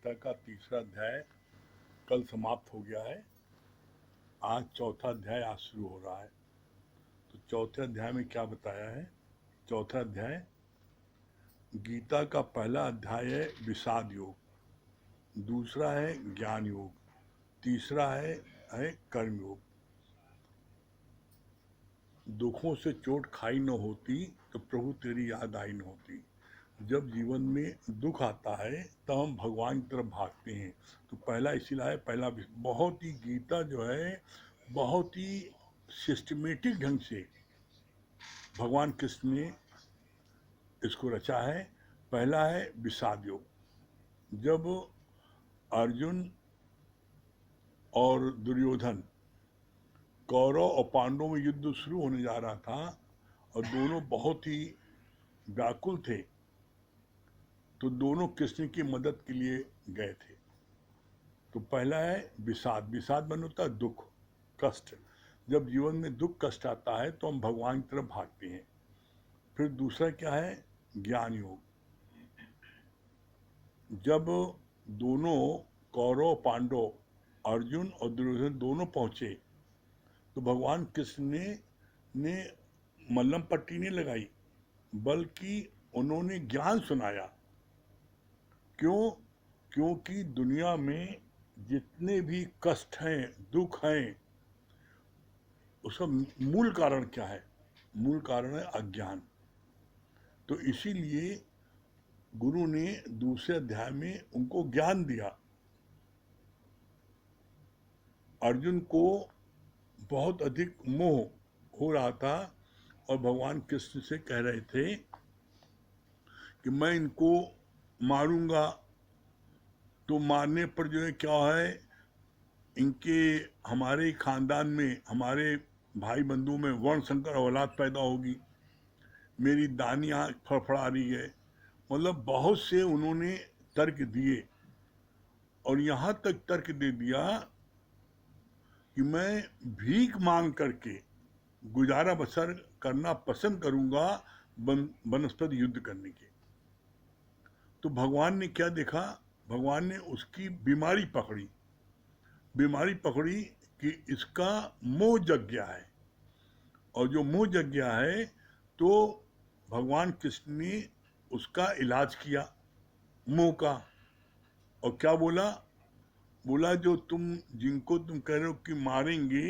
गीता का तीसरा अध्याय कल समाप्त हो गया है। आज चौथा अध्याय आज शुरू हो रहा है। तो चौथे अध्याय में क्या बताया है? चौथा अध्याय गीता का पहला अध्याय है विषाद योग, दूसरा है ज्ञान योग, तीसरा है कर्म योग। दुखों से चोट खाई न होती तो प्रभु तेरी याद आई न होती। जब जीवन में दुख आता है तो हम भगवान की तरफ भागते हैं। तो पहला इसीलिए पहला बहुत ही गीता जो है बहुत ही सिस्टमेटिक ढंग से भगवान कृष्ण ने इसको रचा है। पहला है विषाद योग। जब अर्जुन और दुर्योधन कौरव और पांडवों में युद्ध शुरू होने जा रहा था और दोनों बहुत ही व्याकुल थे, तो दोनों कृष्ण की मदद के लिए गए थे। तो पहला है विषाद। विषाद मन होता है दुख, कष्ट। जब जीवन में दुख कष्ट आता है तो हम भगवान की तरफ भागते हैं। फिर दूसरा क्या है? ज्ञान योग। जब दोनों कौरव पांडव, अर्जुन और दुर्योधन दोनों पहुंचे तो भगवान कृष्ण ने मल्लम पट्टी नहीं लगाई, बल्कि उन्होंने ज्ञान सुनाया। क्यों? क्योंकि दुनिया में जितने भी कष्ट हैं, दुख हैं, उसका मूल कारण क्या है? मूल कारण है अज्ञान। तो इसीलिए गुरु ने दूसरे अध्याय में उनको ज्ञान दिया। अर्जुन को बहुत अधिक मोह हो रहा था और भगवान कृष्ण से कह रहे थे कि मैं इनको मारूंगा तो मारने पर जो है क्या है, इनके हमारे खानदान में, हमारे भाई बंधुओं में वर्ण संकर औलाद पैदा होगी, मेरी दानी आँख फड़फड़ा रही है। मतलब बहुत से उन्होंने तर्क दिए और यहाँ तक तर्क दे दिया कि मैं भीख मांग करके गुजारा बसर करना पसंद करूंगा वनस्पति युद्ध करने के। तो भगवान ने क्या देखा? भगवान ने उसकी बीमारी पकड़ी कि इसका मोह जग गया है। और जो मोह जग गया है तो भगवान कृष्ण ने उसका इलाज किया मोह का। और क्या बोला? बोला जो जिनको तुम कह रहे हो कि मारेंगे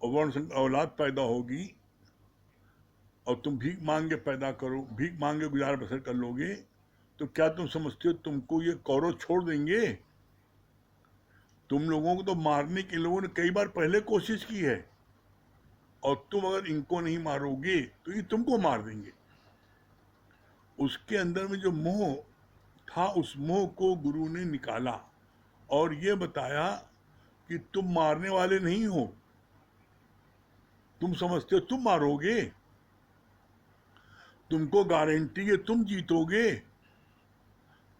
और वर्ण औलाद पैदा होगी और तुम भीख मांगे पैदा करो, भीख मांगे गुजार बसर कर लोगे, तो क्या तुम समझते हो तुमको ये कौरव छोड़ देंगे? तुम लोगों को तो मारने के लोगों ने कई बार पहले कोशिश की है और तुम अगर इनको नहीं मारोगे तो ये तुमको मार देंगे। उसके अंदर में जो मोह था, उस मोह को गुरु ने निकाला और ये बताया कि तुम मारने वाले नहीं हो। तुम समझते हो तुम मारोगे, तुमको गारंटी है तुम जीतोगे।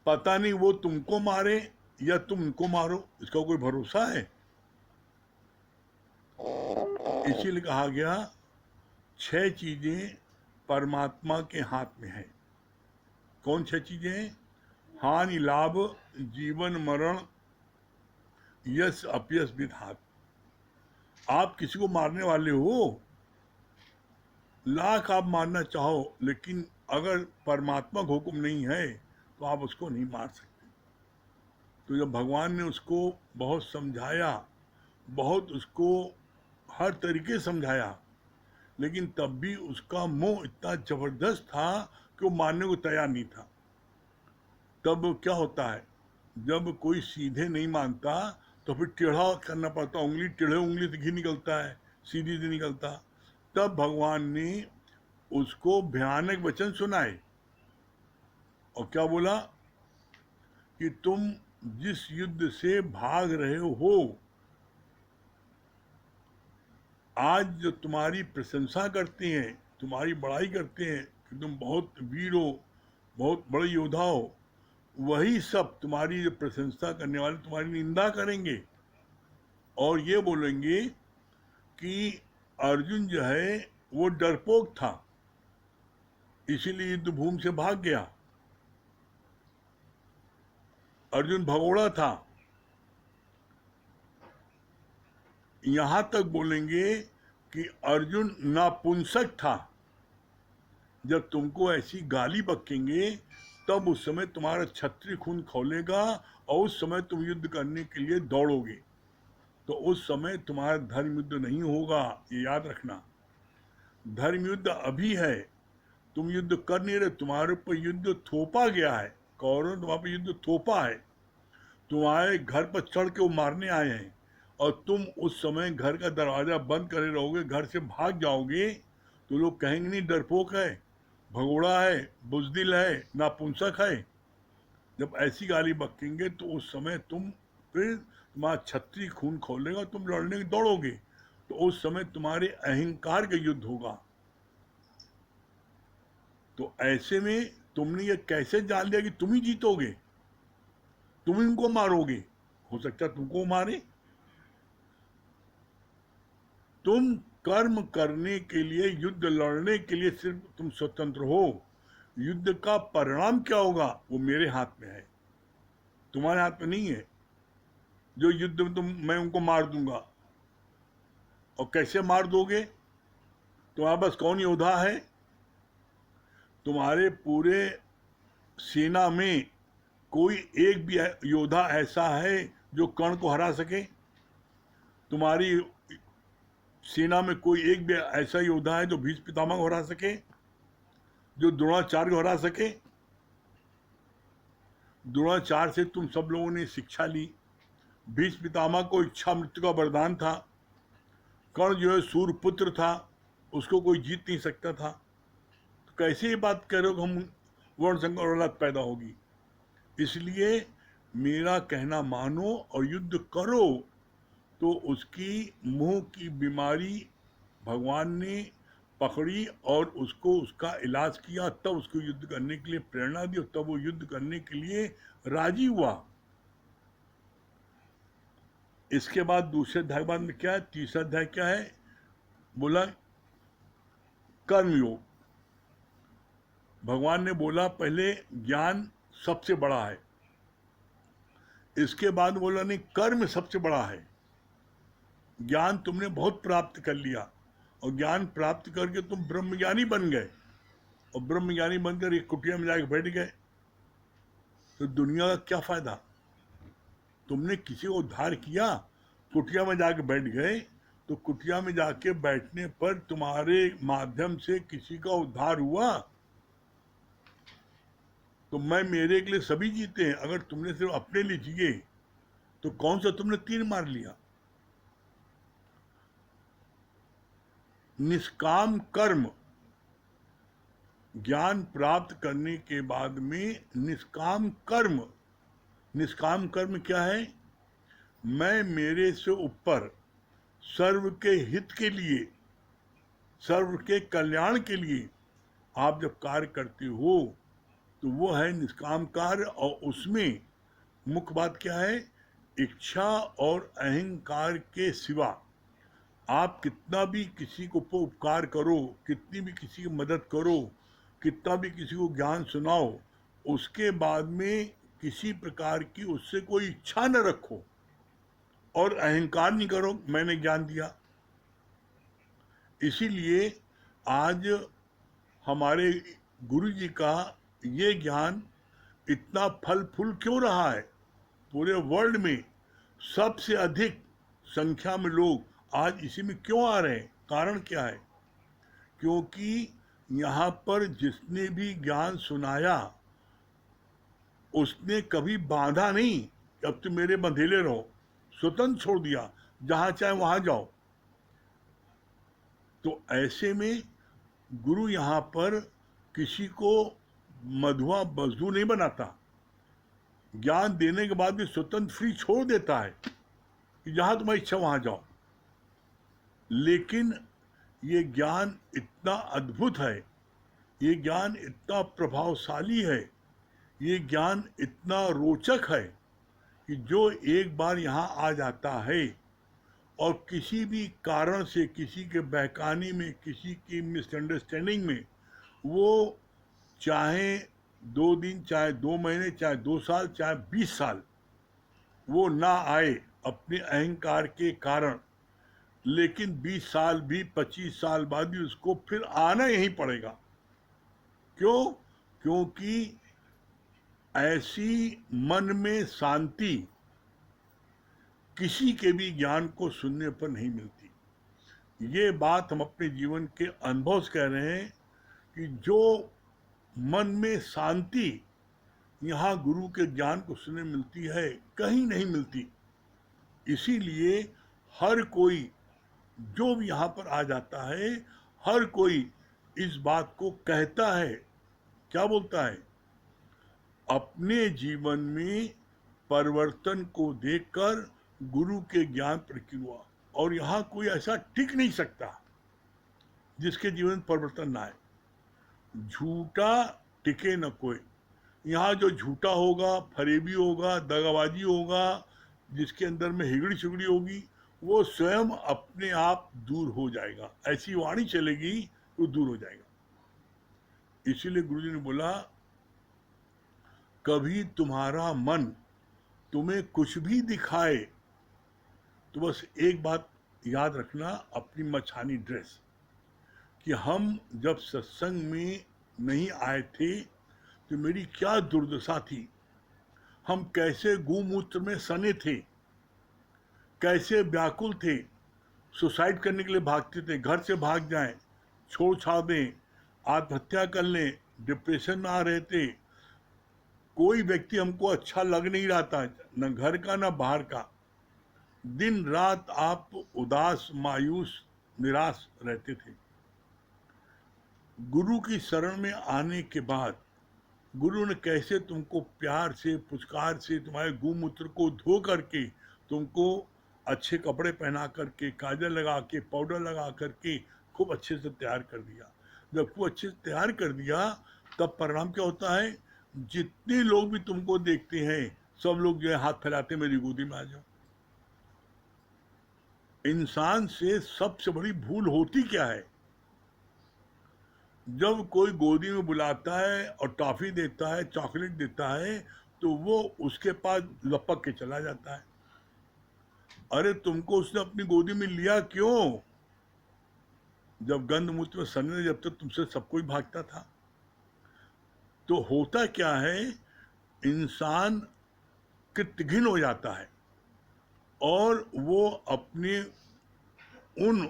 पता नहीं वो तुमको मारे या तुम उनको मारो, इसका कोई भरोसा है? इसीलिए कहा गया 6 चीजें परमात्मा के हाथ में है। कौन 6 चीजें? हानि लाभ, जीवन मरण, यश अपयश विधात। आप किसी को मारने वाले हो, लाख आप मारना चाहो, लेकिन अगर परमात्मा का हुक्म नहीं है तो आप उसको नहीं मार सकते। तो जब भगवान ने उसको बहुत समझाया, बहुत उसको हर तरीके समझाया, लेकिन तब भी उसका मोह इतना जबरदस्त था कि वो मारने को तैयार नहीं था। तब क्या होता है, जब कोई सीधे नहीं मानता तो फिर टेढ़ा करना पड़ता, उंगली टेढ़े उंगली से घी निकलता है, सीधी से निकलता। तब भगवान ने उसको भयानक वचन सुनाए और क्या बोला कि तुम जिस युद्ध से भाग रहे हो, आज जो तुम्हारी प्रशंसा करते हैं, तुम्हारी बड़ाई करते हैं कि तुम बहुत वीर हो, बहुत बड़े योद्धा हो, वही सब तुम्हारी जो प्रशंसा करने वाले तुम्हारी निंदा करेंगे और ये बोलेंगे कि अर्जुन जो है वो डरपोक था, इसीलिए युद्ध भूमि से भाग गया। अर्जुन भगोड़ा था। यहां तक बोलेंगे कि अर्जुन नापुंसक था। जब तुमको ऐसी गाली बकेंगे तब उस समय तुम्हारा क्षत्रिय खून खौलेगा और उस समय तुम युद्ध करने के लिए दौड़ोगे, तो उस समय तुम्हारा धर्म युद्ध नहीं होगा, ये याद रखना। धर्म युद्ध अभी है, तुम युद्ध कर नहीं रहे, तुम्हारे ऊपर युद्ध थोपा गया है। कौरव ने तुम्हारे पर युद्ध थोपा है, तुम्हारे घर पर चढ़ के वो मारने आए हैं और तुम उस समय घर का दरवाजा बंद करे रहोगे, घर से भाग जाओगे, तो लोग कहेंगे नहीं डरपोक है, भगोड़ा है, बुजदिल है, नापुंसक है। जब ऐसी गाली बकेंगे तो उस समय तुम फिर तुम्हारा क्षत्रिय खून खोलेगा, तुम लड़ने दौड़ोगे, तो उस समय तुम्हारे अहंकार का युद्ध होगा। तो ऐसे में तुमने ये कैसे जान लिया कि तुम ही जीतोगे, तुम इनको मारोगे? हो सकता है तुमको मारे। तुम कर्म करने के लिए, युद्ध लड़ने के लिए सिर्फ तुम स्वतंत्र हो। युद्ध का परिणाम क्या होगा वो मेरे हाथ में है, तुम्हारे हाथ में नहीं है। जो युद्ध में मैं उनको मार दूंगा, और कैसे मार दोगे? तुम्हारे पास कौन योद्धा है? तुम्हारे पूरे सेना में कोई एक भी योद्धा ऐसा है जो कर्ण को हरा सके? तुम्हारी सेना में कोई एक भी ऐसा योद्धा है जो भीष्म पितामह को हरा सके, जो द्रोणाचार्य को हरा सके? द्रोणाचार्य से तुम सब लोगों ने शिक्षा ली, भीष्म पितामह को इच्छा मृत्यु का वरदान था, कर्ण जो है सूर्यपुत्र था, उसको कोई जीत नहीं सकता था। तो कैसे ये बात कह रहे हो कि हम वर्ण संकर औलाद पैदा होगी? इसलिए मेरा कहना मानो और युद्ध करो। तो उसकी मुंह की बीमारी भगवान ने पकड़ी और उसको उसका इलाज किया, तब उसको युद्ध करने के लिए प्रेरणा दी और तब वो युद्ध करने के लिए राजी हुआ। इसके बाद दूसरे अध्याय बाद में क्या है, तीसरा अध्याय क्या है? बोला कर्मयोग। भगवान ने बोला पहले ज्ञान सबसे बड़ा है, इसके बाद बोला नहीं कर्म सबसे बड़ा है। ज्ञान तुमने बहुत प्राप्त कर लिया और ज्ञान प्राप्त करके तुम ब्रह्मज्ञानी बन गए, और ब्रह्मज्ञानी बनकर एक कुटिया में जाके बैठ गए, तो दुनिया का क्या फायदा? तुमने किसी को उद्धार किया, कुटिया में जाके बैठ गए, तो कुटिया में जाके बैठने पर तुम्हारे माध्यम से किसी का उद्धार हुआ? तो मैं मेरे के लिए सभी जीते हैं, अगर तुमने सिर्फ अपने लिए जिए तो कौन सा तुमने तीर मार लिया? निष्काम कर्म, ज्ञान प्राप्त करने के बाद में निष्काम कर्म। निष्काम कर्म क्या है? मैं मेरे से ऊपर सर्व के हित के लिए, सर्व के कल्याण के लिए आप जब कार्य करते हो तो वो है निष्काम कार्य। और उसमें मुख्य बात क्या है? इच्छा और अहंकार के सिवा आप कितना भी किसी को उपकार करो, कितनी भी किसी की मदद करो, कितना भी किसी को ज्ञान सुनाओ, उसके बाद में किसी प्रकार की उससे कोई इच्छा न रखो और अहंकार नहीं करो मैंने ज्ञान दिया। इसीलिए आज हमारे गुरु जी का ये ज्ञान इतना फल फूल क्यों रहा है? पूरे वर्ल्ड में सबसे अधिक संख्या में लोग आज इसी में क्यों आ रहे हैं? कारण क्या है? क्योंकि यहाँ पर जिसने भी ज्ञान सुनाया उसने कभी बांधा नहीं, अब तुम मेरे बंधेले रहो, स्वतंत्र छोड़ दिया, जहाँ चाहे वहाँ जाओ। तो ऐसे में गुरु यहाँ पर किसी को मधुआ मजदूर नहीं बनाता, ज्ञान देने के बाद भी स्वतंत्र फ्री छोड़ देता है कि जहाँ तुम्हारी इच्छा वहाँ जाओ। लेकिन ये ज्ञान इतना अद्भुत है, ये ज्ञान इतना प्रभावशाली है, ये ज्ञान इतना रोचक है कि जो एक बार यहाँ आ जाता है और किसी भी कारण से, किसी के बहकाने में, किसी की मिसअंडरस्टैंडिंग में वो चाहे 2 दिन, चाहे 2 महीने, चाहे 2 साल, चाहे 20 साल वो ना आए अपने अहंकार के कारण, लेकिन 20 साल भी 25 साल बाद भी उसको फिर आना ही पड़ेगा। क्यों? क्योंकि ऐसी मन में शांति किसी के भी ज्ञान को सुनने पर नहीं मिलती। ये बात हम अपने जीवन के अनुभव से कह रहे हैं कि जो मन में शांति यहाँ गुरु के ज्ञान को सुनने मिलती है, कहीं नहीं मिलती। इसीलिए हर कोई जो भी यहाँ पर आ जाता है, हर कोई इस बात को कहता है। क्या बोलता है? अपने जीवन में परिवर्तन को देखकर गुरु के ज्ञान प्रकट हुआ, और यहाँ कोई ऐसा टिक नहीं सकता जिसके जीवन में परिवर्तन ना आए। झूठा टिके न कोई। यहाँ जो झूठा होगा, फरेबी होगा, दगाबाजी होगा, जिसके अंदर में हिगड़ी सुगड़ी होगी, वो स्वयं अपने आप दूर हो जाएगा। ऐसी वाणी चलेगी तो दूर हो जाएगा। इसीलिए गुरुजी ने बोला, कभी तुम्हारा मन तुम्हें कुछ भी दिखाए तो बस एक बात याद रखना, अपनी मछानी ड्रेस, कि हम जब सत्संग में नहीं आए थे तो मेरी क्या दुर्दशा थी। हम कैसे गोमूत्र में सने थे, कैसे व्याकुल थे, सुसाइड करने के लिए भागते थे, घर से भाग जाएं, छोड़ छाड़ दें, आत्महत्या कर लें, डिप्रेशन में आ रहे थे। कोई व्यक्ति हमको अच्छा लग नहीं रहा था, न घर का न बाहर का। दिन रात आप उदास, मायूस, निराश रहते थे। गुरु की शरण में आने के बाद गुरु ने कैसे तुमको प्यार से, पुचकार से, तुम्हारे गोमूत्र को धो करके, तुमको अच्छे कपड़े पहना करके, काजल लगा के, पाउडर लगा करके खूब अच्छे से तैयार कर दिया। जब खूब अच्छे से तैयार कर दिया, तब परिणाम क्या होता है? जितने लोग भी तुमको देखते हैं, सब लोग जो है हाथ फैलाते, मेरी गोदी में आ जाओ। इंसान से सबसे बड़ी भूल होती क्या है? जब कोई गोदी में बुलाता है और टॉफी देता है, चॉकलेट देता है, तो वो उसके पास लपक के चला जाता है। अरे तुमको उसने अपनी गोदी में लिया क्यों? जब गंध मूत्र में सने, जब तक तुमसे सब कोई भागता था। तो होता क्या है, इंसान कृतघ्न हो जाता है और वो अपने उन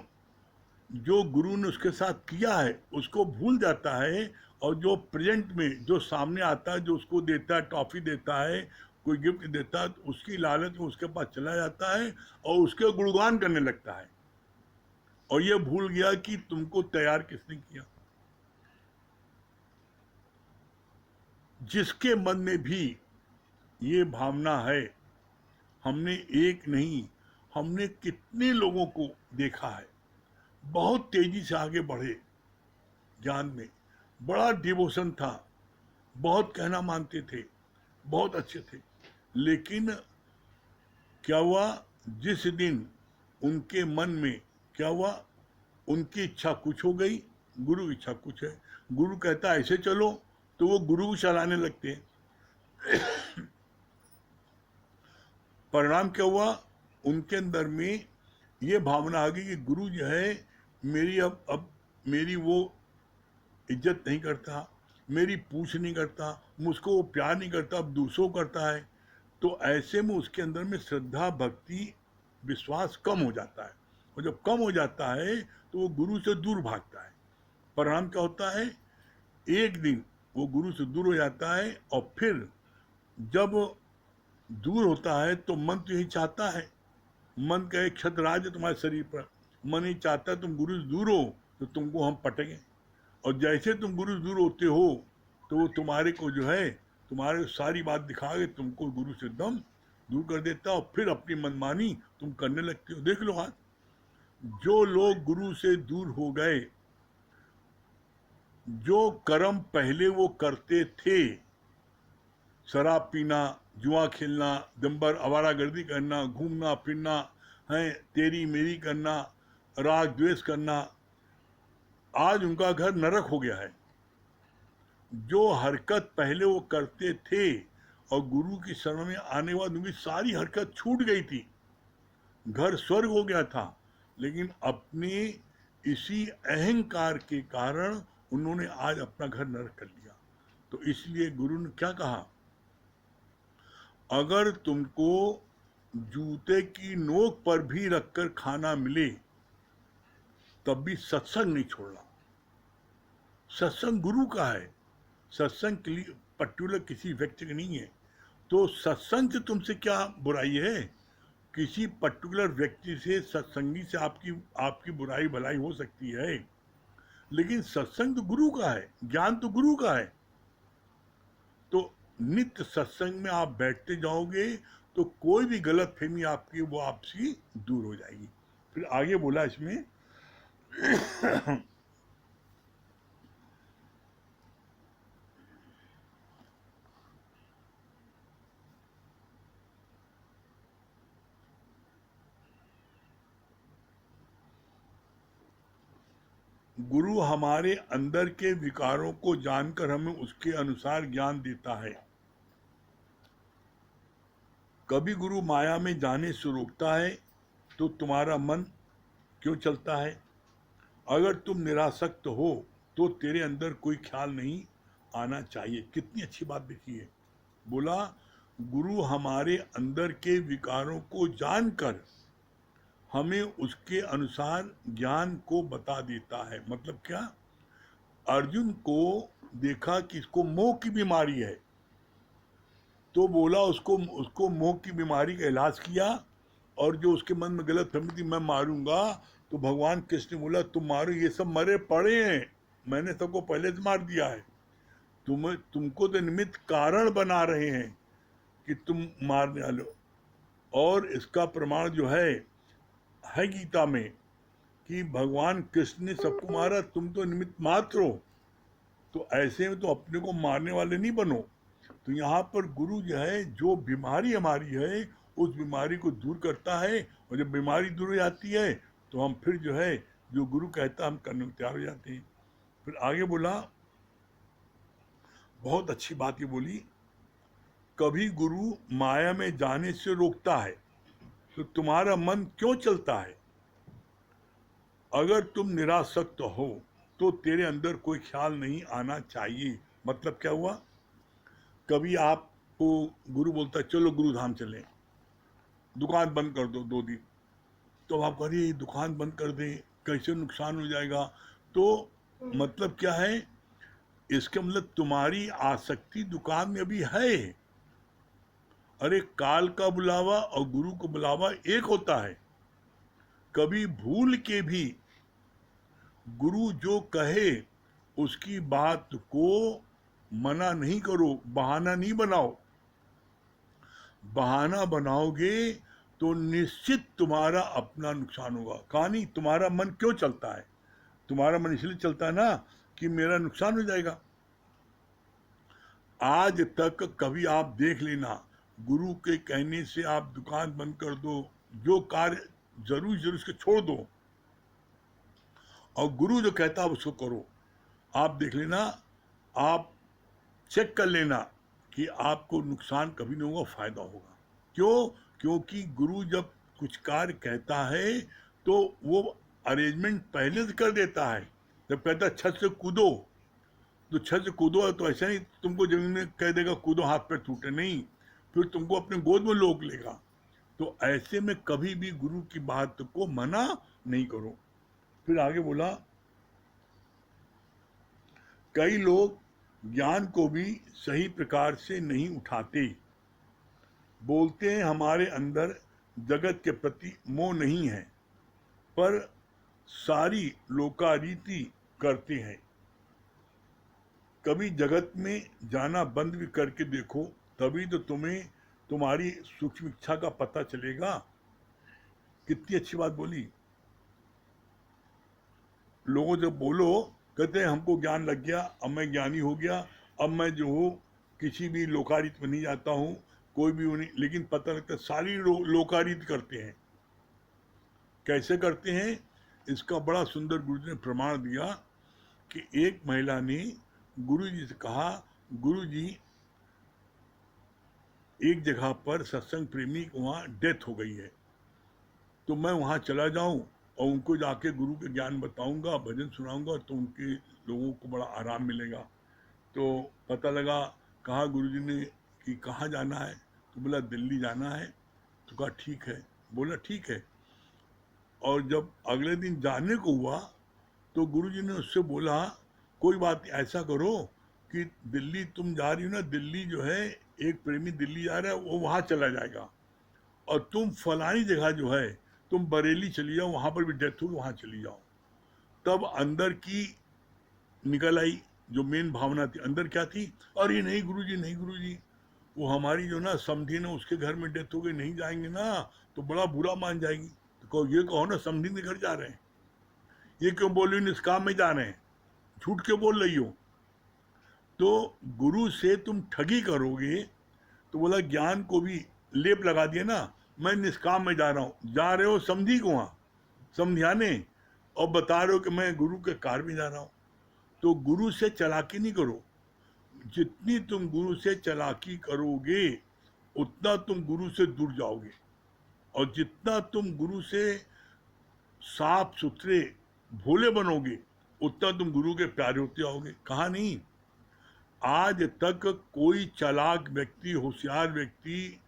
जो गुरु ने उसके साथ किया है उसको भूल जाता है, और जो प्रेजेंट में जो सामने आता है, जो उसको देता है, टॉफी देता है, कोई गिफ्ट देता है, तो उसकी लालच में उसके पास चला जाता है और उसके गुणगान करने लगता है, और ये भूल गया कि तुमको तैयार किसने किया। जिसके मन में भी ये भावना है, हमने एक नहीं, हमने कितने लोगों को देखा है, बहुत तेजी से आगे बढ़े ज्ञान में, बड़ा डिवोशन था, बहुत कहना मानते थे, बहुत अच्छे थे, लेकिन क्या हुआ? जिस दिन उनके मन में क्या हुआ, उनकी इच्छा कुछ हो गई, गुरु की इच्छा कुछ है। गुरु कहता है ऐसे चलो, तो वो गुरु को चलाने लगते हैं। परिणाम क्या हुआ? उनके अंदर में ये भावना आ गई कि गुरु जो है मेरी अब मेरी वो इज्जत नहीं करता, मेरी पूछ नहीं करता, मुझको वो प्यार नहीं करता, अब दूसरों करता है। तो ऐसे में उसके अंदर में श्रद्धा, भक्ति, विश्वास कम हो जाता है, और जब कम हो जाता है तो वो गुरु से दूर भागता है। परिणाम क्या होता है? एक दिन वो गुरु से दूर हो जाता है, और फिर जब दूर होता है तो मन तो यही चाहता है, मन का एक छत्रराज है तुम्हारे शरीर पर, मन ही चाहता है तुम गुरु से दूर हो तो तुमको हम पटेंगे, और जैसे तुम गुरु से दूर होते हो तो वो तुम्हारे को जो है, तुम्हारे सारी बात दिखा के तुमको गुरु से एकदम दूर कर देता, और फिर अपनी मनमानी तुम करने लगते हो। देख लो आज जो लोग गुरु से दूर हो गए, जो कर्म पहले वो करते थे, शराब पीना, जुआ खेलना, दंबर आवारागर्दी करना, घूमना फिरना है, तेरी मेरी करना, राग द्वेष करना, आज उनका घर नरक हो गया है। जो हरकत पहले वो करते थे और गुरु की शरण में आने के बाद उनकी सारी हरकत छूट गई थी, घर स्वर्ग हो गया था, लेकिन अपने इसी अहंकार के कारण उन्होंने आज अपना घर नरक कर लिया। तो इसलिए गुरु ने क्या कहा, अगर तुमको जूते की नोक पर भी रखकर खाना मिले तब भी सत्संग नहीं छोड़ना। सत्संग गुरु का है, सत्संग के लिए पर्टिकुलर किसी व्यक्ति का नहीं है। तो सत्संग से तुमसे क्या बुराई है? किसी पर्टिकुलर व्यक्ति से, सत्संगी से आपकी आपकी बुराई भलाई हो सकती है, लेकिन सत्संग तो गुरु का है, ज्ञान तो गुरु का है। तो नित्य सत्संग में आप बैठते जाओगे तो कोई भी गलत फहमी आपकी वो आपसी दूर हो जाएगी। फिर आगे बोला इसमें गुरु हमारे अंदर के विकारों को जानकर हमें उसके अनुसार ज्ञान देता है। कभी गुरु माया में जाने से रोकता है तो तुम्हारा मन क्यों चलता है? अगर तुम निरासक्त हो तो तेरे अंदर कोई ख्याल नहीं आना चाहिए। कितनी अच्छी बात लिखी है। बोला गुरु हमारे अंदर के विकारों को जानकर हमें उसके अनुसार ज्ञान को बता देता है। मतलब क्या? अर्जुन को देखा कि इसको मोह की बीमारी है, तो बोला उसको उसको मोह की बीमारी का इलाज किया, और जो उसके मन में गलत फहमी थी मैं मारूंगा, तो भगवान कृष्ण ने बोला तुम मारो, ये सब मरे पड़े हैं, मैंने सबको पहले से मार दिया है, तुमको तो निमित्त कारण बना रहे हैं कि तुम मारने वाले हो। और इसका प्रमाण जो है गीता में कि भगवान कृष्ण ने सबको मारा, तुम तो निमित्त मात्र हो। तो ऐसे में तो अपने को मारने वाले नहीं बनो। तो यहाँ पर गुरु जो है, जो बीमारी हमारी है उस बीमारी को दूर करता है, और जब बीमारी दूर हो जाती है तो हम फिर जो है जो गुरु कहता है हम करने को तैयार हो जाते हैं। फिर आगे बोला, बहुत अच्छी बात ये बोली, कभी गुरु माया में जाने से रोकता है तो तुम्हारा मन क्यों चलता है? अगर तुम निरासक्त हो तो तेरे अंदर कोई ख्याल नहीं आना चाहिए। मतलब क्या हुआ? कभी आपको गुरु बोलता है चलो गुरु धाम चलें, दुकान बंद कर दो 2 दिन, तो आप करिए दुकान बंद कर दें, कैसे नुकसान हो जाएगा। तो मतलब क्या है? इसका मतलब तुम्हारी आसक्ति दुकान में अभी है। अरे काल का बुलावा और गुरु का बुलावा एक होता है। कभी भूल के भी गुरु जो कहे उसकी बात को मना नहीं करो, बहाना नहीं बनाओ। बहाना बनाओगे तो निश्चित तुम्हारा अपना नुकसान होगा। कहानी, तुम्हारा मन क्यों चलता है? तुम्हारा मन इसलिए चलता है ना कि मेरा नुकसान हो जाएगा। आज तक कभी आप देख लेना, गुरु के कहने से आप दुकान बंद कर दो, जो कार्य जरूर उसको छोड़ दो, और गुरु जो कहता है उसको करो। आप देख लेना, आप चेक कर लेना कि आपको नुकसान कभी नहीं होगा, फायदा होगा। क्यों? क्योंकि गुरु जब कुछ कार्य कहता है तो वो अरेंजमेंट पहले से कर देता है। जब कहता है छत से कूदो, तो छत से कूदो तो ऐसा नहीं तुमको जमीन में कह देगा कूदो हाथ पैर टूटे, नहीं, फिर तुमको अपने गोद में लोग लेगा। तो ऐसे में कभी भी गुरु की बात को मना नहीं करो। फिर आगे बोला, कई लोग ज्ञान को भी सही प्रकार से नहीं उठाते, बोलते हैं हमारे अंदर जगत के प्रति मोह नहीं है, पर सारी लोकारीति करते हैं। कभी जगत में जाना बंद भी करके देखो, तभी तो तुम्हें तुम्हारी सूक्ष्म इच्छा का पता चलेगा। कितनी अच्छी बात बोली। लोगों जब बोलो, कहते हैं हमको ज्ञान लग गया, अब मैं ज्ञानी हो गया, अब मैं जो हूँ किसी भी लोकारित में नहीं जाता हूँ, कोई भी नहीं, लेकिन पता लगता सारी लोकारित करते हैं। कैसे करते हैं? इसका बड़ा सुंदर गुरु ने प्रमाण दिया कि एक महिला ने गुरु जी से कहा, गुरु जी एक जगह पर सत्संग प्रेमी की वहाँ डेथ हो गई है, तो मैं वहाँ चला जाऊँ और उनको जाके गुरु के ज्ञान बताऊंगा, भजन सुनाऊंगा, तो उनके लोगों को बड़ा आराम मिलेगा। तो पता लगा, कहा गुरु जी ने कि कहाँ जाना है, तो बोला दिल्ली जाना है। तो कहा ठीक है, बोला ठीक है। और जब अगले दिन जाने को हुआ तो गुरुजी ने उससे बोला, कोई बात नहीं, ऐसा करो कि दिल्ली तुम जा रही हो ना, दिल्ली जो है एक प्रेमी दिल्ली जा रहा है, वो वहाँ चला जाएगा, और तुम फलानी जगह जो है तुम बरेली चली जाओ, वहाँ पर भी डेथ हुई, वहाँ चली जाओ। तब अंदर की निकल आई जो मेन भावना थी, अंदर क्या थी, अरे नहीं गुरुजी, नहीं गुरुजी, वो हमारी जो ना समधी ना उसके घर में डेथ हो गई, नहीं जाएंगे ना तो बड़ा बुरा मान जाएगी। तो कहो, ये कहो ना समधी के घर जा रहे हैं, ये क्यों बोल रही हो निष्काम में जा रहे हैं, झूठ क्यों बोल रही हो। तो गुरु से तुम ठगी करोगे। तो बोला ज्ञान को भी लेप लगा दिया ना, मैं निष्काम में जा रहा हूँ, जा रहे हो समझी को वहाँ समझाने, और बता रहे हो कि मैं गुरु के कार में जा रहा हूँ। तो गुरु से चालाकी नहीं करो, जितनी तुम गुरु से चालाकी करोगे उतना तुम गुरु से दूर जाओगे, और जितना तुम गुरु से साफ सुथरे भोले बनोगे उतना तुम गुरु के प्यारे होते जाओगे। कहा नहीं, आज तक कोई चालाक व्यक्ति, होशियार व्यक्ति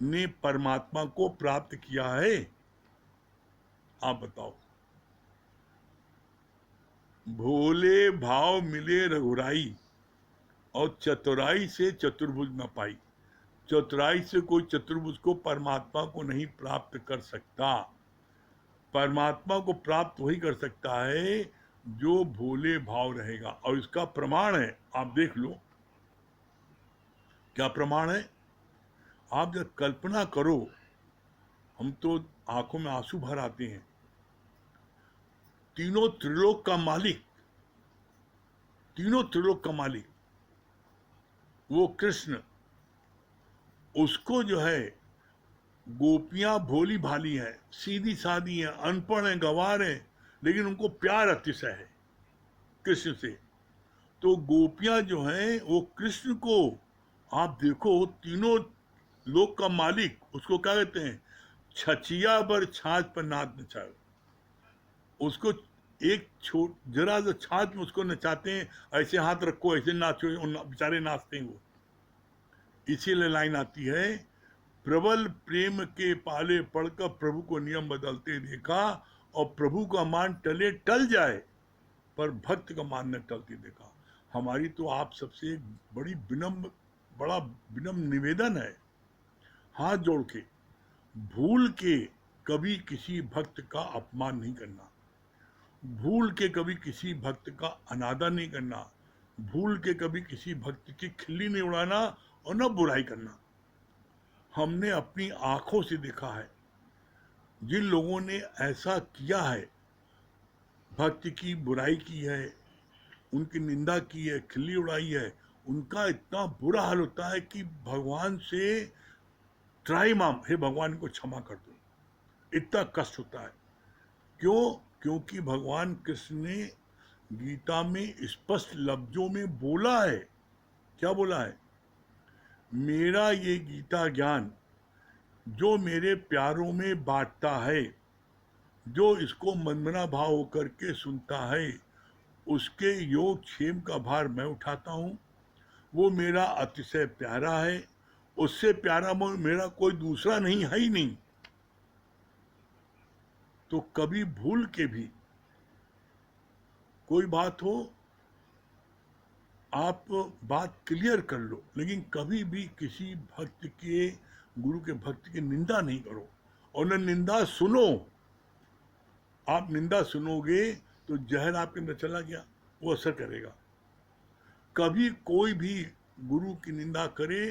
ने परमात्मा को प्राप्त किया है? आप बताओ। भोले भाव मिले रघुराई, और चतुराई से चतुर्भुज न पाई। चतुराई से कोई चतुर्भुज को, परमात्मा को नहीं प्राप्त कर सकता। परमात्मा को प्राप्त वही कर सकता है जो भोले भाव रहेगा। और इसका प्रमाण है, आप देख लो। क्या प्रमाण है? आप जब कल्पना करो, हम तो आंखों में आंसू भर आते हैं। तीनों त्रिलोक का मालिक, तीनों त्रिलोक का मालिक वो कृष्ण, उसको जो है गोपियां भोली भाली हैं, सीधी सादी हैं, अनपढ़ हैं, गंवार हैं, लेकिन उनको प्यार अतिशय है कृष्ण से। तो गोपियां जो हैं वो कृष्ण को, आप देखो, तीनों लोक का मालिक, उसको क्या कहते हैं, छचिया पर छाछ पर नाच नचाओ। उसको एक छोट जरा सा छाछ में उसको नचाते हैं, ऐसे हाथ रखो, ऐसे नाचो, बेचारे नाचते हैं वो। इसीलिए लाइन आती है, प्रबल प्रेम के पाले पड़कर प्रभु को नियम बदलते देखा, और प्रभु का मान टले टल जाए पर भक्त का मान न टलते देखा। हमारी तो आप सबसे बड़ा विनम्र निवेदन है, हाथ जोड़ के, भूल के कभी किसी भक्त का अपमान नहीं करना, भूल के कभी किसी भक्त का अनादर नहीं करना, भूल के कभी किसी भक्त की खिल्ली नहीं उड़ाना, और न बुराई करना। हमने अपनी आंखों से देखा है, जिन लोगों ने ऐसा किया है, भक्त की बुराई की है, उनकी निंदा की है, खिल्ली उड़ाई है, उनका इतना बुरा हाल होता है कि भगवान से त्राही माम, हे भगवान को क्षमा कर दो, इतना कष्ट होता है। क्यों? क्योंकि भगवान कृष्ण ने गीता में स्पष्ट लफ्जों में बोला है। क्या बोला है? मेरा ये गीता ज्ञान जो मेरे प्यारों में बांटता है, जो इसको मनमना भाव होकर के सुनता है, उसके योग क्षेम का भार मैं उठाता हूँ। वो मेरा अतिशय प्यारा है, उससे प्यारा मेरा कोई दूसरा नहीं है ही नहीं। तो कभी भूल के भी कोई बात हो, आप बात क्लियर कर लो, लेकिन कभी भी किसी भक्त के, गुरु के भक्त की निंदा नहीं करो, और न निंदा सुनो। आप निंदा सुनोगे तो जहर आपके अंदर चला गया, वो असर करेगा। कभी कोई भी गुरु की निंदा करे,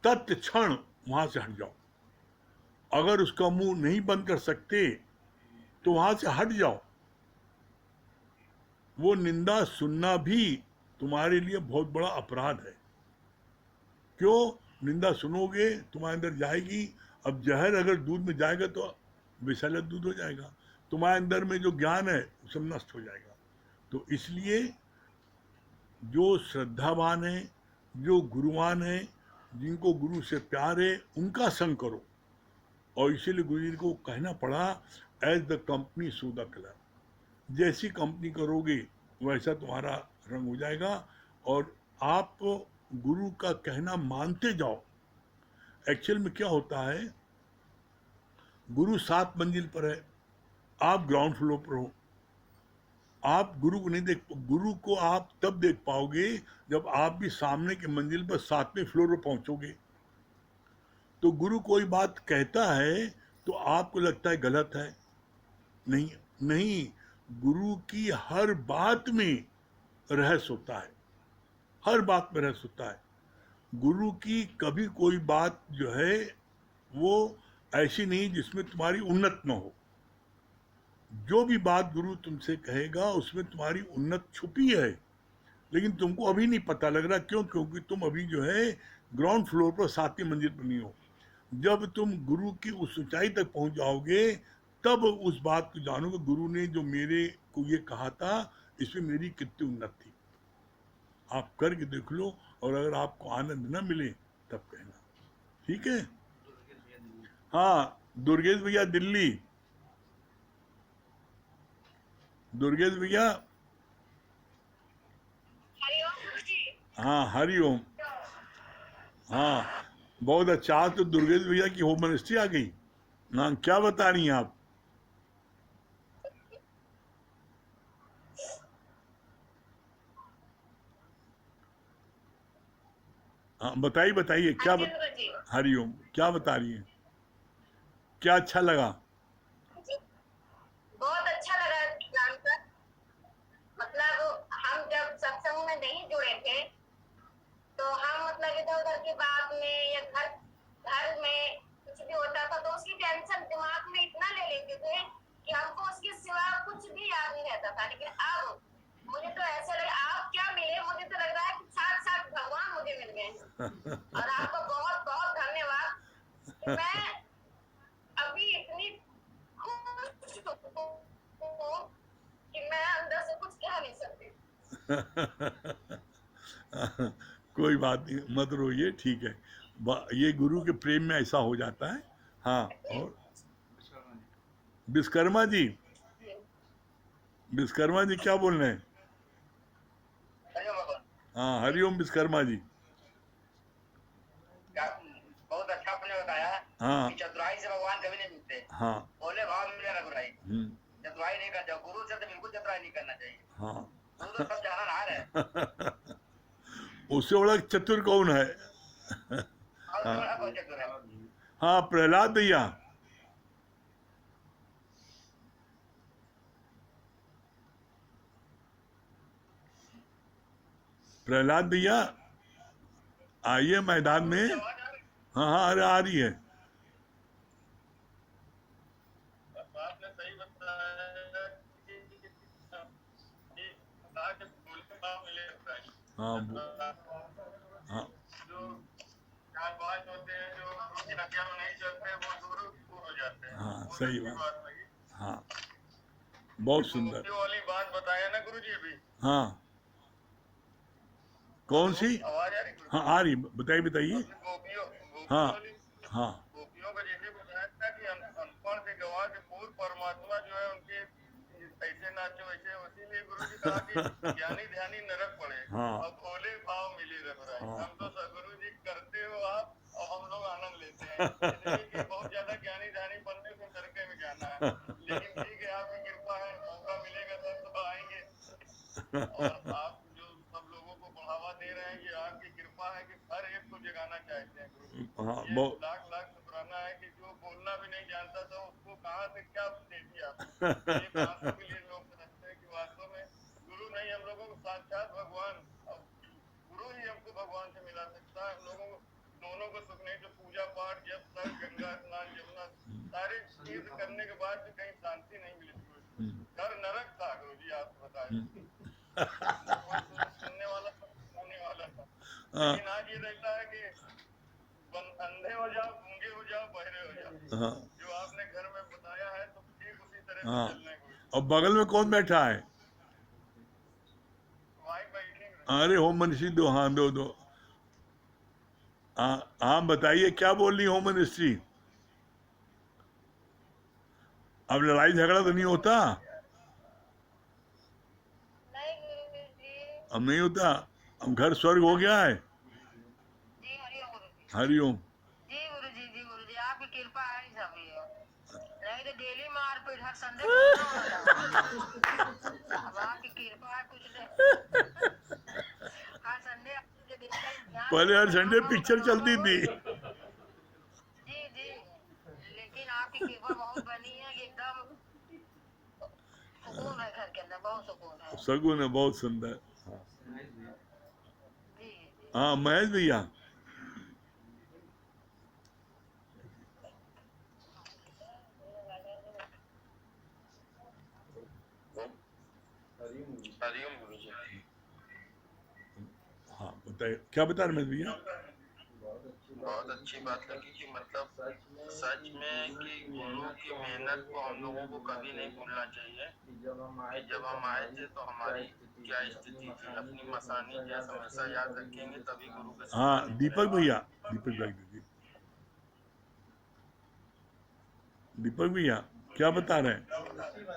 तत्क्षण वहां से हट जाओ। अगर उसका मुंह नहीं बंद कर सकते तो वहां से हट जाओ। वो निंदा सुनना भी तुम्हारे लिए बहुत बड़ा अपराध है। क्यों? निंदा सुनोगे, तुम्हारे अंदर जाएगी। अब जहर अगर दूध में जाएगा तो विषैला दूध हो जाएगा, तुम्हारे अंदर में जो ज्ञान है वो सब नष्ट हो जाएगा। तो इसलिए जो श्रद्धावान है, जो गुरुवान है, जिनको गुरु से प्यार है, उनका संग करो। और इसीलिए गुरु जी को कहना पड़ा, as the company so the colour. जैसी कंपनी करोगे वैसा तुम्हारा रंग हो जाएगा। और आप गुरु का कहना मानते जाओ। एक्चुअल में क्या होता है, गुरु 7 मंजिल पर है, आप ग्राउंड फ्लोर पर हो। आप गुरु को नहीं देख, गुरु को आप तब देख पाओगे जब आप भी सामने के मंजिल पर 7वें फ्लोर पर पहुंचोगे। तो गुरु कोई बात कहता है तो आपको लगता है गलत है। नहीं, नहीं, गुरु की हर बात में रहस्य होता है, हर बात में रहस्य होता है। गुरु की कभी कोई बात जो है वो ऐसी नहीं जिसमें तुम्हारी उन्नत न हो। जो भी बात गुरु तुमसे कहेगा उसमें तुम्हारी उन्नत छुपी है, लेकिन तुमको अभी नहीं पता लग रहा। क्यों? क्योंकि तुम अभी जो है ग्राउंड फ्लोर पर 7वीं मंजिल पर नहीं हो। जब तुम गुरु की उस ऊंचाई तक पहुंच जाओगे तब उस बात को जानोगे, गुरु ने जो मेरे को ये कहा था इसमें मेरी कितनी उन्नत थी। आप करके देख लो, और अगर आपको आनंद न मिले तब कहना, ठीक है? हाँ, दुर्गेश भैया दिल्ली, दुर्गेश भैया। हाँ, हरिओम। हाँ, बहुत अच्छा। आज तो दुर्गेश भैया की होम मिनिस्ट्री आ गई। हाँ, क्या बता रही हैं आप? हाँ, बताइए बताइए क्या हरिओम, क्या बता रही हैं? क्या अच्छा लगा? बहुत अच्छा लगा जानकर। मतलब हम जब सत्संग में नहीं जुड़े थे तो हम मतलब इधर उधर की बात में या घर घर में कुछ भी होता था तो उसकी टेंशन दिमाग में इतना ले लेते थे कि हमको उसके सिवा कुछ भी याद नहीं रहता था। लेकिन अब मुझे तो ऐसा लगा, आप क्या मिले, मुझे तो लग रहा है कि साथ साथ भगवान मुझे मिल गए हैं। और आपका बहुत बहुत धन्यवाद कि मैं अभी इतनी खुश हूँ कि मैं अंदर से कुछ कह नहीं सकती। कोई बात नहीं, मत रोइए, ठीक है। ये गुरु के प्रेम में ऐसा हो जाता है। हाँ, और विश्वकर्मा जी, विश्वकर्मा जी क्या बोल रहे हैं? हाँ, हरिओम विश्वकर्मा जी। बहुत अच्छा आपने बताया हाँ, कि चतुराई से भगवान कभी नहीं मिलते। हाँ, भोले भाव मिले रघुराई। हम्म, चतुराई नहीं करना, गुरु से तो बिल्कुल चतुराई नहीं करना चाहिए। हाँ। गुरु तो सब जाननहार है। उससे बड़ा चतुर कौन है? और उससे हाँ, बड़ा कौन चतुर है? हाँ, प्रहलाद भैया, प्रहलाद भैया आइए मैदान में। गुरु की आवाज आ रही हाँ, हाँ, अरे आ रही है। है। आपने सही बताया कि कहा कि भोले भाव मिले रघुराई। हाँ, हाँ, जो चालबाज होते हैं, जो गुरु की नक्या में नहीं चलते, वो गुरु दूर हो जाते हैं। हाँ, बहुत सही अच्छी बात। बात लगी। हाँ, बहुत सुंदर। गोपियों वाली बात बताया ना गुरु जी अभी। हाँ, कौन हेलो, सी? आवाज आ रही गुरु हाँ, जी? आ रही, बताइए बताइए। आपने गोपियों हाँ, गोपियों वाली हाँ, गोपियों का जैसे बताया था कि अनपढ़ से गवा के पूर्ण परमात्मा जो है उनके ऐसे नाचे वैसे, इसीलिए गुरु जी कहा कि ज्ञानी ध्यानी नरक पड़े हाँ, और भोले भाव मिले रघुराई। हाँ, हम तो गुरु जी करते हो आप और हम लोग आनंद लेते हैं, इसलिए कि बहुत ज्यादा ज्ञानी ध्यानी बनने से नरके में जाना है। लेकिन ठीक है, आपकी कृपा है, मौका मिलेगा तो आएंगे। और आप जो सब लोगों को बढ़ावा दे रहे हैं, ये आपकी कृपा है कि हर एक को जगाना चाहते हैं गुरु जी। हाँ, ये बहुत। लाख लाख शुक्राना है कि जो बोलना भी नहीं जानता था उसको कहाँ से क्या दे दिया आपने। एक आंसू के लिए लोग समझते हैं कि वास्तव में गुरु नहीं, हम लोगों को साक्षात भगवान, और गुरु ही हमको भगवान से मिला सकता है। हम लोगों को दोनों को सुख नहीं तो पूजा पाठ जब तक गंगा स्नान जमुना सारी चीज करने के बाद भी कहीं शांति नहीं मिली गुरु जी। घर नरक था गुरु जी, आप बताए। कोई सुनने वाला था, सुनाने वाला था। हाँ, लेकिन आज ये रहता है कि अंधे हो जाओ, गूंगे हो जाओ, बहरे हो जाओ। हाँ, जो आपने घर में बताया है तो ठीक उसी तरह से हाँ। चलना है गुरु जी। और बगल में कौन बैठा है? वाई बैठे अरे होम मिनिस्ट्री दो, हाँ दो दो। हाँ बताइए क्या बोल रही होम मिनिस्ट्री? अब लड़ाई झगड़ा तो नहीं होता? नहीं गुरुजी। अब नहीं होता? अब घर स्वर्ग हो गया है। जी हरिओम गुरुजी। हरिओम। जी गुरुजी, जी गुरुजी, आपकी कृपा है ही सभी है। नहीं तो डेली मारपीट हर संडे को सुना होता। अब आपकी कृपा है कुछ नहीं। हर संडे आपको जो देखा ध्यान पहले देने हर में संडे आप पिक्चर चलती थी। जी जी। लेकिन आपकी कृपा बहुत बनी है कि एकदम सुकून है घर के अंदर, बहुत सुकून है। सगुन है, बहुत सुंदर। जी जी। हाँ महेश भैया। हरिओम गुरुजी। हाँ बताइए क्या बता रहे महेश भैया? बहुत अच्छी बात लगी कि मतलब सच में कि गुरु की मेहनत को हम लोगों को कभी नहीं भूलना चाहिए कि जब हम आए थे तो हमारी क्या स्थिति थी। अपनी मसानी जैसा हमेशा याद रखेंगे तभी गुरु के हाँ सिवा मिलते दीपक रहेंगे। भैया, दीपक भाई दीजिए। दीपक भैया क्या बता रहे हैं?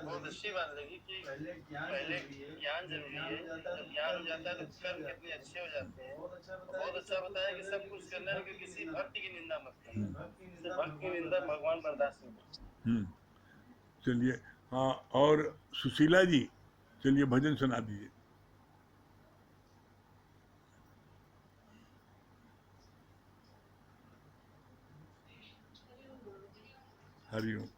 बहुत अच्छी बात लगी कि पहले ज्ञान जरूरी है, जब ज्ञान हो जाता है तो कर्म कितने अच्छे हो जाते हैं। बहुत अच्छा बताया कि सब कुछ करना है लेकिन किसी भक्त की निंदा मत करना। सिर्फ भक्त की निंदा भगवान बर्दाश्त नहीं करते। चलिए। हाँ और सुशीला जी, चलिए भजन सुना दीजिए। हरिओम।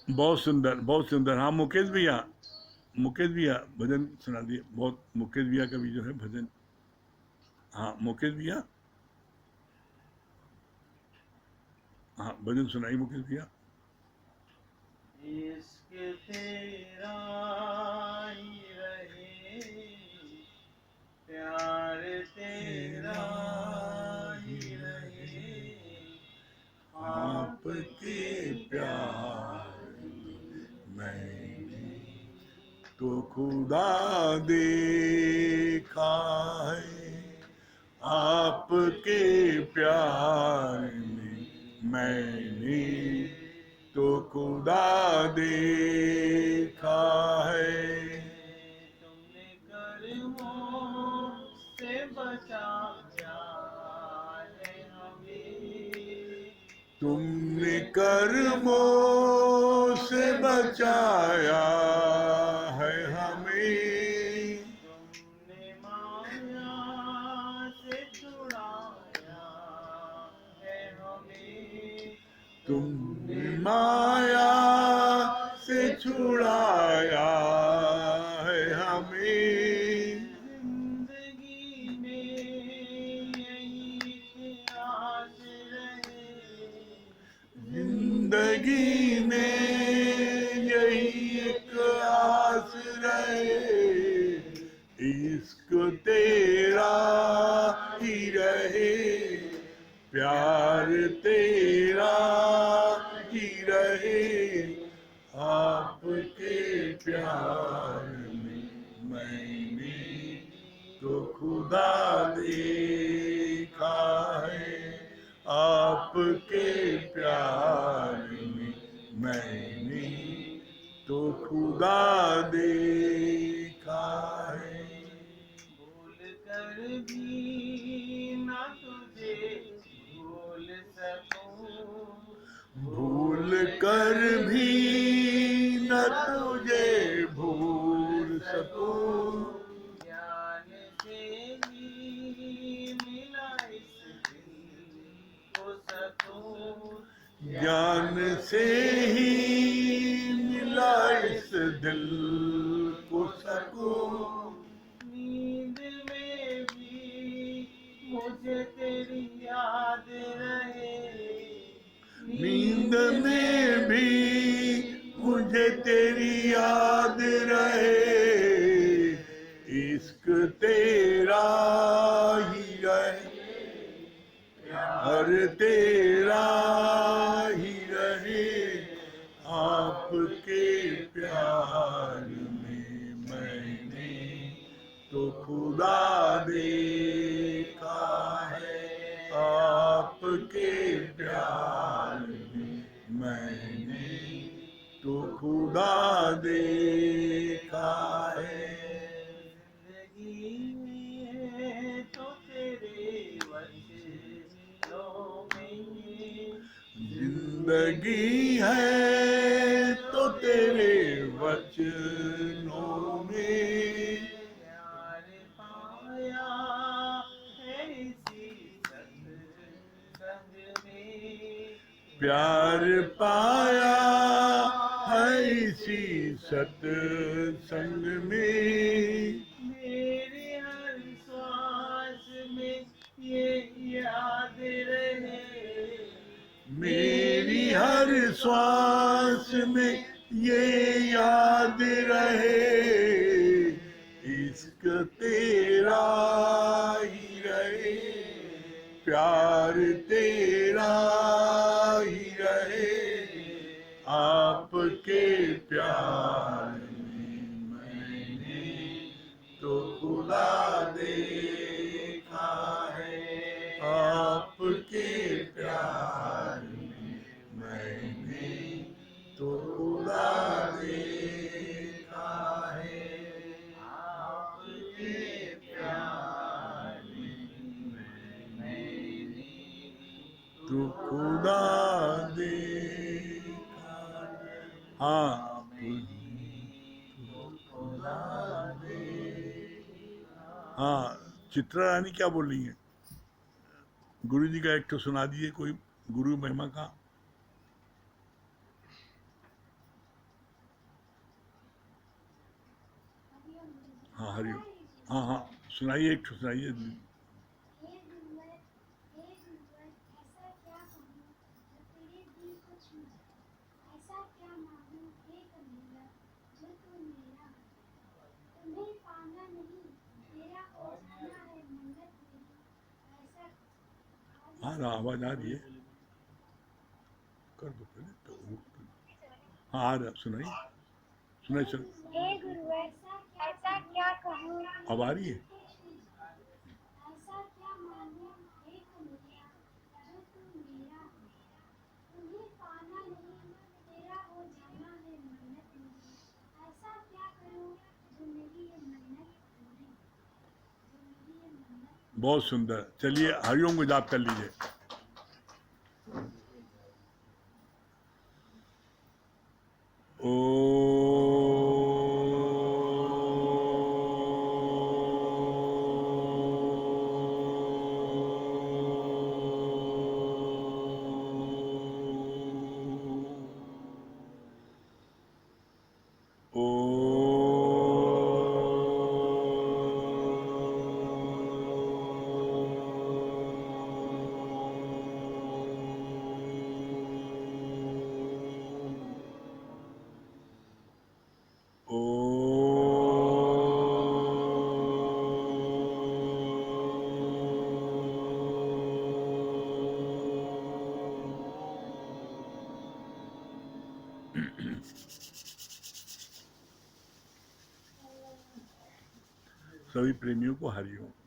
बहुत सुंदर, बहुत सुंदर। हाँ मुकेश भैया, मुकेश भैया भजन सुना दिए। बहुत मुकेश भैया का भी जो है भजन। हाँ मुकेश भैया, हाँ भजन सुनाइए मुकेश भैया। इश्क तेरा ही रहे, प्यार तेरा ही रहे, आपके प्यार मैंने तो खुदा देखा है, आपके प्यार में मैंने तो खुदा देखा है। तुमने कर्मों से बचाया है हमें, तुमने कर्मों से बचाया है हमें, तुमने माया से छुड़ाया है हमें, तुमने माया से छुड़ाया है हमें। जिंदगी में यही आस रहे, जिंदगी में यही एक आस रहे, इश्क तेरा ही रहे, प्यार तेरा ही रहे, आपके प्यार में मैंने तो खुदा देखा है, आपके प्यार में मैंने तो खुदा देखा है। भूल कर भी कर भी न तुझे भूल सकूं, ज्ञान से ही मिला इस दिल को सकून, ज्ञान से ही मिला इस दिल को सकून। नींद में भी मुझे तेरी याद रहे, नींद में भी मुझे तेरी याद रहे, इश्क तेरा ही रहे, प्यार तेरा ही रहे, आपके प्यार में मैंने तो खुदा देखा है, आपके प्यार में मैंने तो खुदा देखा है। जिंदगी में तो तेरे वचनों में, जिंदगी है तो तेरे वचनों में, प्यार पाया है इसी सत्संग में, प्यार पाया है इसी सत्संग में। मेरे हर श्वास में ये याद रहे, मेरी हर श्वास में ये याद रहे, इश्क तेरा ही रहे, प्यार तेरा ही रहे, आपके प्यार में मैंने तो खुदा देखा है, आपके प्यार में मैंने तो खुदा देखा है, आपके प्यार में मैंने तो खुदा देखा है। हाँ, हाँ, चित्रा रानी क्या बोल रही है? गुरु जी का एक तो सुना दीजिए कोई गुरु महिमा का। हाँ हरिओम, हाँ हाँ सुनाइए, एक तो सुनाइए। हाँ आवाज आ रही है, कर दो पहले तो। हाँ आ रहा, सुनाइए, सुनाइए सर। हे गुरुवर, ऐसा क्या कहूँ, अब आ रही है? ऐसा क्या मानूं, हे कन्हैया, जो तू मेरा है। तुम्हें पाना नहीं, तेरा हो जाना है मन्नत मेरी। ऐसा क्या करूं, जो मेरी ये मन्नत पूरी, जो मेरी ये मन्नत। बहुत सुंदर, चलिए हरिओम को जाप कर लीजिए। सभी प्रेमियों को हरिओम।